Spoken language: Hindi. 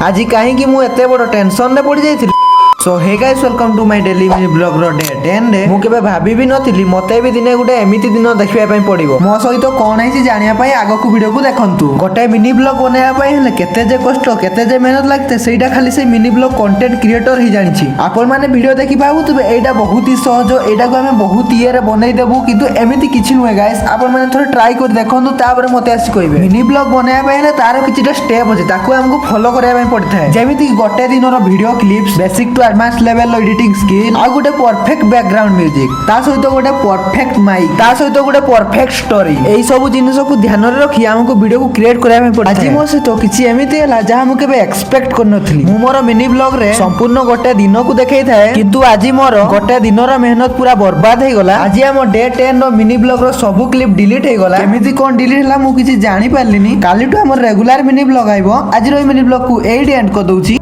आज कहीं मु एते बड़ टेंशन रे पड़ जाइथिली। So hey guys welcome to my daily mini blog रो डे 10 रे मु केबे भाबी भी नथिली मते भी दिने गुटे एमिति दिन देखिबा पई पड़िबो। मो सहित कोन है जानिया पई आगो को वीडियो को देखंतु। गोटे मिनी ब्लॉग बनाया पई हले केते जे कष्ट केते जे मेहनत लागते सेटा खाली से मिनी ब्लॉग कंटेंट क्रिएटर ही जानिछि। आपण माने वीडियो देखि पाबु तबे एटा बहुत ही सहज एटा को हमें बहुत इए रे बनाई देबु किंतु एमिति किछि नुए गाइस। आपण माने थोड़े ट्राई कर देखंतु तापर मते आसी कहबे। मिनी ब्लॉग बनाया पई हले तार किछिटा स्टेप अछि ताको हमको फॉलो करया पई पड़थाय। जेमिति गोटे दिन रो video clips basic to advance level editing skill आ गोटे परफेक्ट बैकग्राउंड म्यूजिक ता सहित गोटे परफेक्ट माइक ता सहित गोटे परफेक्ट स्टोरी एई सब जिनिस को ध्यान रे रखि हमको वीडियो को क्रिएट करया में पड़ता। आज मो सहित किछि एमिति हला जहा हम केबे एक्सपेक्ट करनथली। मु मोर मिनी ब्लॉग रे संपूर्ण गोटे दिन को देखै थाए किंतु आज मोर गोटे दिन रो मेहनत पूरा बर्बाद हे गला। आज हम डे 10 रो मिनी ब्लॉग रो सब क्लिप डिलीट हे गला। केमिति कोन डिलीट हला मु किछि जानि पारलिनी। काली तो हमर रेगुलर मिनी ब्लॉग आइबो। आज रो मिनी ब्लॉग को एडी एंड कर दउची।